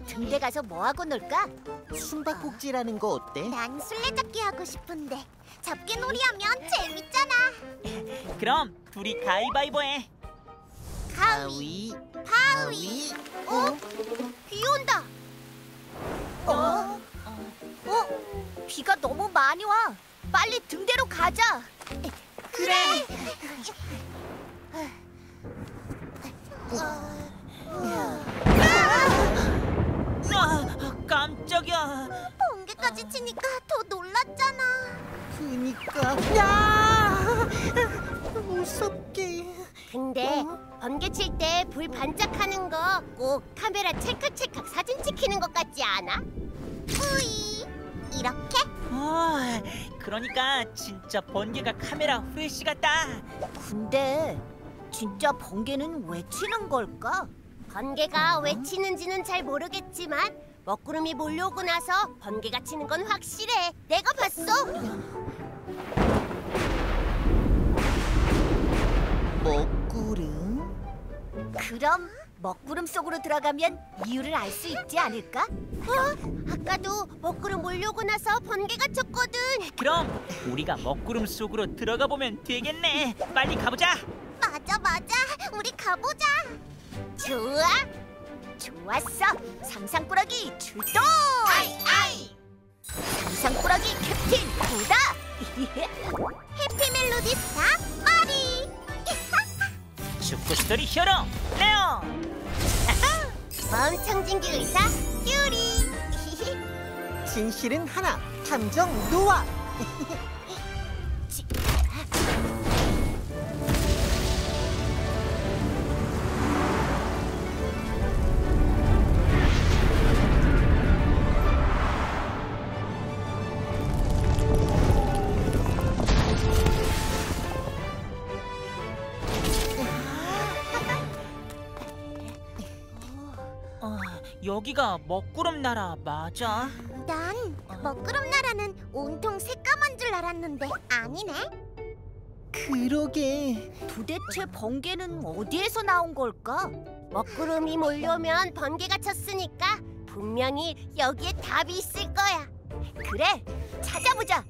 등대 가서 뭐하고 놀까? 숨바꼭질하는 거 어때? 난 술래잡기 하고 싶은데 잡기놀이 하면 재밌잖아. 그럼 둘이 가위바위보 해. 가위, 바위. 비 온다. 비가 너무 많이 와. 빨리 등대로 가자. 그래. 깜짝이야. 번개까지 치니까 더 놀랐잖아. 그니까. 야! 무섭게. 근데 번개 칠 때 불 반짝하는 거 꼭 카메라 찰칵찰칵 사진 찍히는 것 같지 않아? 뿌이. 이렇게? 그러니까 진짜 번개가 카메라 후레쉬 같다. 근데 진짜 번개는 왜 치는 걸까? 번개가 왜 치는지는 잘 모르겠지만 먹구름이 몰려오고 나서 번개가 치는 건 확실해. 내가 봤어. 먹구름? 그럼 먹구름 속으로 들어가면 이유를 알 수 있지 않을까? 아까도 먹구름 몰려오고 나서 번개가 쳤거든. 그럼 우리가 먹구름 속으로 들어가 보면 되겠네. 빨리 가보자. 맞아. 우리 가보자. 좋아. 좋았어. 상상꾸러기 출동! 아이. 상상꾸러기 캡틴 구다! 해피 멜로디 스타 마리. 축구스토리 히어로 레오. 멍청진기 의사 퓨리. 진실은 하나, 탐정 노아. 여기가 먹구름 나라 맞아? 난 먹구름 나라는 온통 새까만 줄 알았는데 아니네. 그러게. 도대체 번개는 어디에서 나온 걸까? 먹구름이 몰려오면 번개가 쳤으니까 분명히 여기에 답이 있을 거야. 그래, 찾아보자.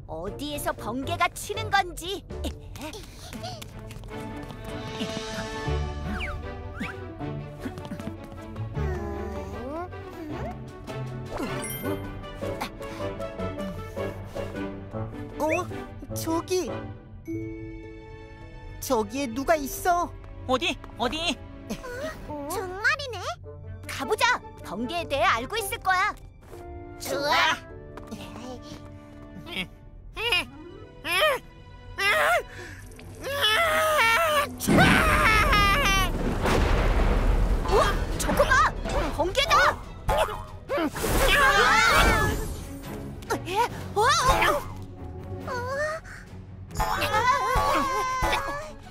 어디에서 번개가 치는 건지. 저기에 누가 있어? 어디? 정말이네. 가보자. 번개에 대해 알고 있을 거야. 좋아. 저거 봐! 번개다!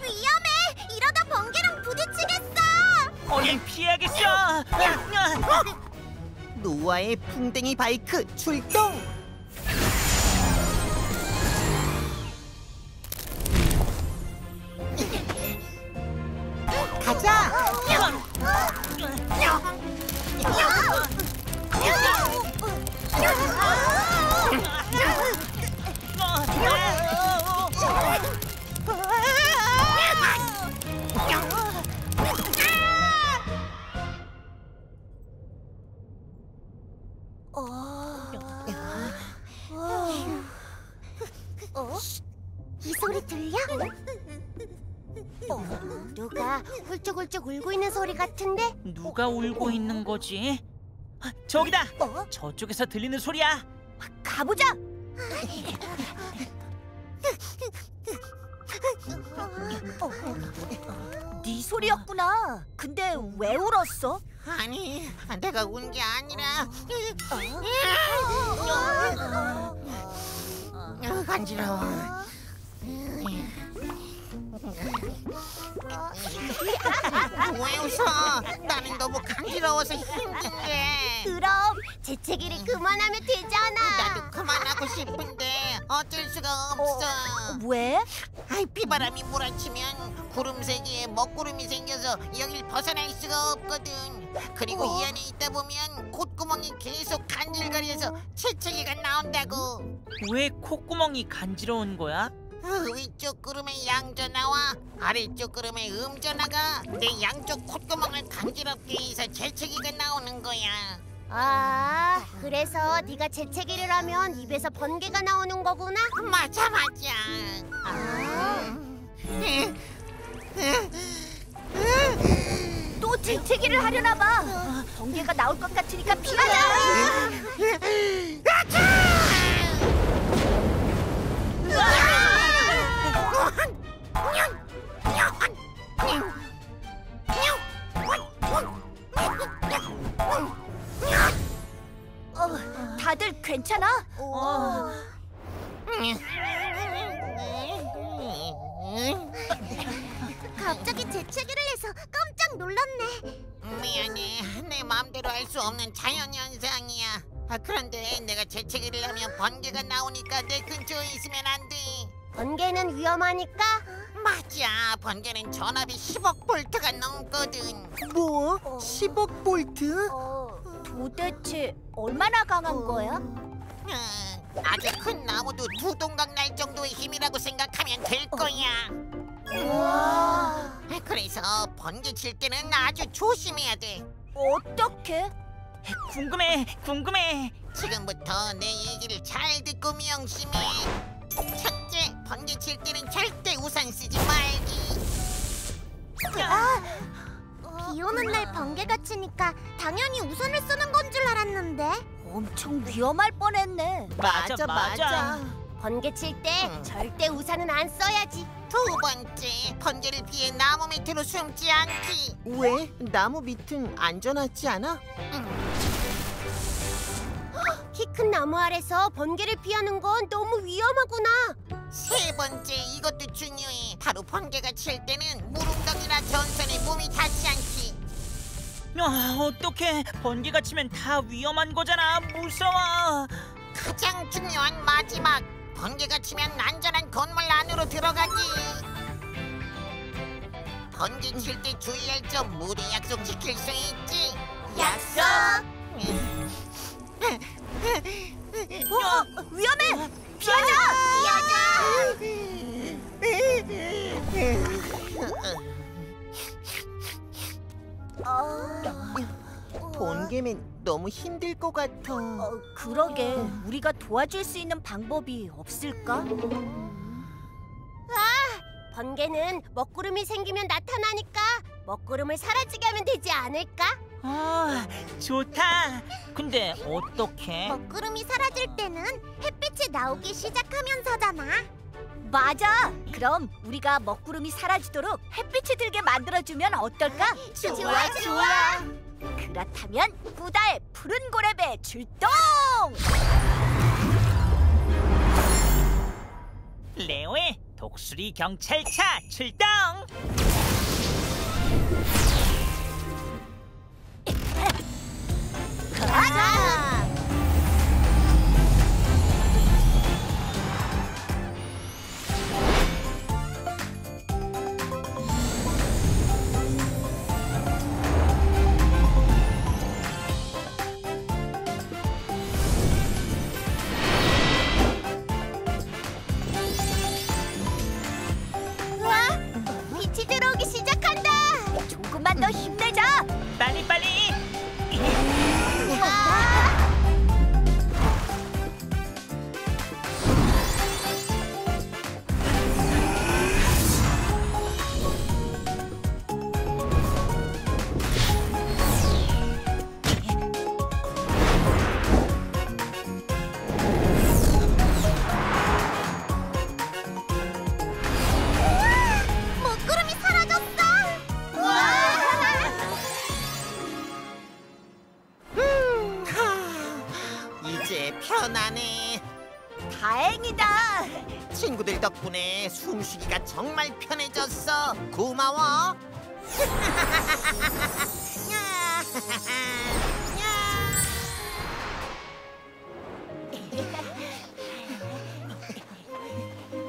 위험해. 이러다 번개랑 부딪히겠어. 얼른 피해야겠어. 노아의 풍뎅이 바이크 출동! 가자! 이 소리 들려? 누가 훌쩍훌쩍 울고 있는 소리 같은데? 누가 울고 있는 거지? 저기다. 저쪽에서 들리는 소리야. 가보자. 네 소리였구나. 근데 왜 울었어? 아니, 내가 운 게 아니라 간지러워. 왜 웃어? 나는 너무 간지러워서 힘든데. 그럼 재채기를 그만하면 되잖아. 나도 그만하고 싶은데 어쩔 수가 없어. 왜? 비바람이 몰아치면 구름 세계에 먹구름이 생겨서 여길 벗어날 수가 없거든. 그리고 이 안에 있다 보면 콧구멍이 계속 간질거려서 재채기가 나온다고. 왜 콧구멍이 간지러운 거야? 위쪽 구름에 양전하와 아래쪽 구름에 음전하가 내 양쪽 콧구멍을 간지럽게 해서 재채기가 나오는 거야. 아, 그래서 네가 재채기를 하면 입에서 번개가 나오는 거구나. 맞아. 또 재채기를 하려나 봐. 번개가 나올 것 같으니까 피하자. 다들 괜찮아? 갑자기 재채기를 해서 깜짝 놀랐네. 미안해. 내 마음대로 할 수 없는 자연현상이야. 그런데 내가 재채기를 하면 번개가 나오니까 내 근처에 있으면 안 돼. 번개는 위험하니까. 맞아. 번개는 전압이 10억 볼트가 넘거든. 뭐? 10억 볼트? 도대체 얼마나 강한 거야? 아주 큰 나무도 두 동강 날 정도의 힘이라고 생각하면 될 거야. 그래서 번개 칠 때는 아주 조심해야 돼. 어떻게? 궁금해. 지금부터 내 얘기를 잘 듣고 명심해. 첫째, 번개 칠 때는 절대 우산 쓰지 말기. 비 오는 날 번개가 치니까 당연히 우산을 쓰는 건 줄 알았는데. 엄청 위험할 뻔했네. 맞아. 번개 칠 때 절대 우산은 안 써야지. 두 번째, 번개를 피해 나무 밑으로 숨지 않기. 왜? 나무 밑은 안전하지 않아? 키 큰 나무 아래서 번개를 피하는 건 너무 위험하구나. 세 번째, 이것도 중요해. 바로 번개가 칠 때는 무릉덩이나 전선에 몸이 닿지 않기. 어떡해. 번개가 치면 다 위험한 거잖아. 무서워. 가장 중요한 마지막, 번개가 치면 안전한 건물 안으로 들어가기. 번개 칠 때 주의할 점 모두 약속 지킬 수 있지? 약속. 위험해! 피하자! 번개면 너무 힘들 것 같아. 그러게, 우리가 도와줄 수 있는 방법이 없을까? 번개는 먹구름이 생기면 나타나니까 먹구름을 사라지게 하면 되지 않을까? 좋다. 근데 어떡해? 먹구름이 사라질 때는 햇빛이 나오기 시작하면서잖아. 맞아! 그럼 우리가 먹구름이 사라지도록 햇빛이 들게 만들어주면 어떨까? 좋아. 그렇다면 구다의 푸른 고래배 출동! 레오의 독수리 경찰차 출동! 가자! 빛이 들어오기 시작한다. 조금만 더 힘내자! 빨리! 먹구름이 사라졌어. 이제 편하네. 다행이다! 친구들 덕분에 숨쉬기가 정말 편해졌어. 고마워.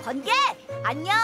번개, 안녕!